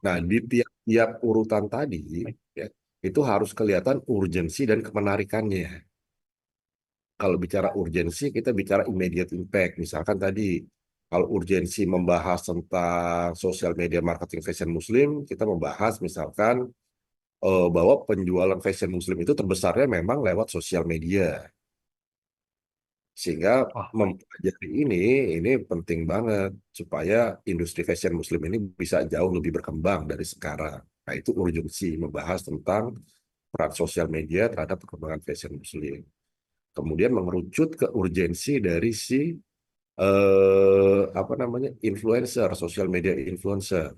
Nah, di tiap-tiap urutan tadi, ya, itu harus kelihatan urgensi dan kemenarikannya. Kalau bicara urgensi, kita bicara immediate impact. Misalkan tadi, kalau urgensi membahas tentang sosial media marketing fashion muslim, kita membahas misalkan bahwa penjualan fashion muslim itu terbesarnya memang lewat sosial media. Sehingga Wah, baik. mempelajari ini penting banget supaya industri fashion muslim ini bisa jauh lebih berkembang dari sekarang. Nah, itu urgensi membahas tentang peran sosial media terhadap perkembangan fashion muslim. Kemudian mengerucut ke urgensi dari si apa namanya influencer, sosial media influencer.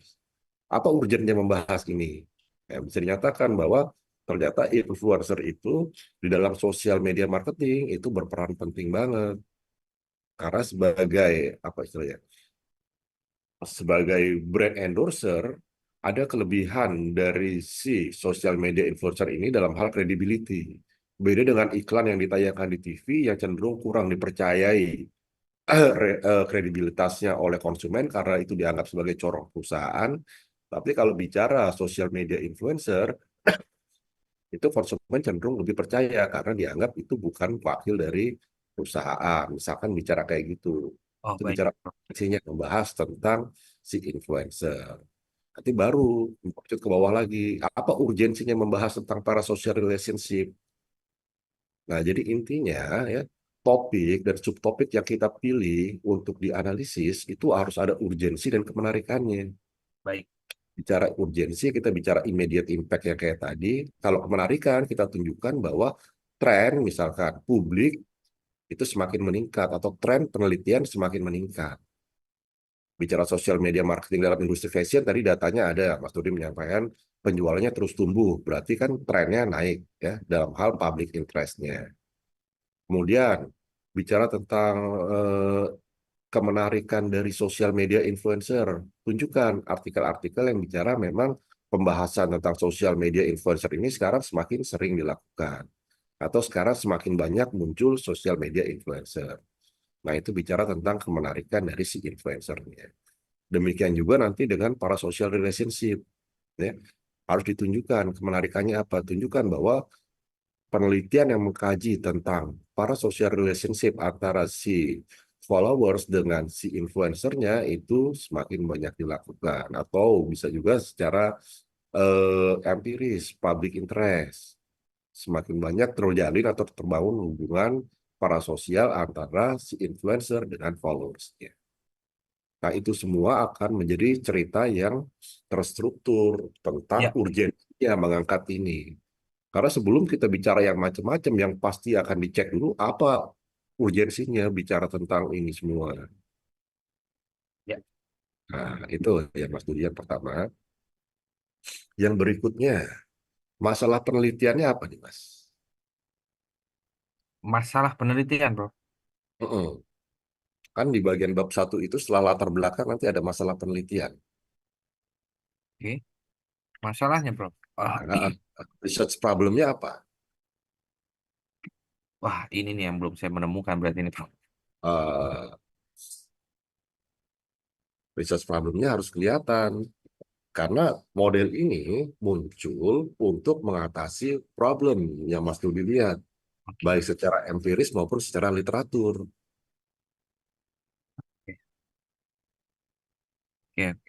Apa urgennya membahas ini? Ya, bisa dinyatakan bahwa ternyata influencer itu di dalam sosial media marketing itu berperan penting banget karena sebagai apa istilahnya? Sebagai brand endorser ada kelebihan dari si sosial media influencer ini dalam hal credibility. Beda dengan iklan yang ditayangkan di TV yang cenderung kurang dipercayai kredibilitasnya oleh konsumen karena itu dianggap sebagai corong perusahaan. Tapi kalau bicara sosial media influencer, itu konsumen cenderung lebih percaya karena dianggap itu bukan wakil dari perusahaan. Misalkan bicara kayak gitu. Oh, Itu baik. bicara isinya membahas tentang si influencer. Nanti baru lanjut ke bawah lagi. Apa urgensinya membahas tentang para social relationship? Nah, jadi intinya ya topik dan subtopik yang kita pilih untuk dianalisis itu harus ada urgensi dan kemenarikannya. Baik. Bicara urgensi, kita bicara immediate impact yang kayak tadi. Kalau kemenarikan, kita tunjukkan bahwa tren misalkan publik itu semakin meningkat atau tren penelitian semakin meningkat. Bicara sosial media marketing dalam industri fashion, tadi datanya ada, Mas Dudi menyampaikan penjualannya terus tumbuh, berarti kan trennya naik ya dalam hal public interest-nya. Kemudian bicara tentang eh, kemenarikan dari sosial media influencer, tunjukkan artikel-artikel yang bicara memang pembahasan tentang sosial media influencer ini sekarang semakin sering dilakukan atau sekarang semakin banyak muncul sosial media influencer. Nah, itu bicara tentang kemenarikan dari si influencernya. Demikian juga nanti dengan para social relationship, ya. Harus ditunjukkan kemenarikannya apa? Tunjukkan bahwa penelitian yang mengkaji tentang para social relationship antara si followers dengan si influencernya itu semakin banyak dilakukan atau bisa juga secara empiris public interest semakin banyak terjalin atau terbangun hubungan para sosial antara si influencer dengan followersnya. Nah, itu semua akan menjadi cerita yang terstruktur tentang Ya, urgensinya mengangkat ini. Karena sebelum kita bicara yang macam-macam, yang pasti akan dicek dulu apa urgensinya bicara tentang ini semua. ya. Nah, itu yang Mas Dudi yang pertama. Yang berikutnya, masalah penelitiannya apa nih, Mas? Masalah penelitian, bro. Mm-mm. Kan di bagian bab satu itu setelah latar belakang nanti ada masalah penelitian. Oke. Masalahnya, bro. Nah, research problemnya apa? Wah, ini nih yang belum saya menemukan berarti ini, bro. Eh, research problemnya harus kelihatan. Karena model ini muncul untuk mengatasi problem yang Mas Dudi lihat, Oke. baik secara empiris maupun secara literatur. Oke. Oke.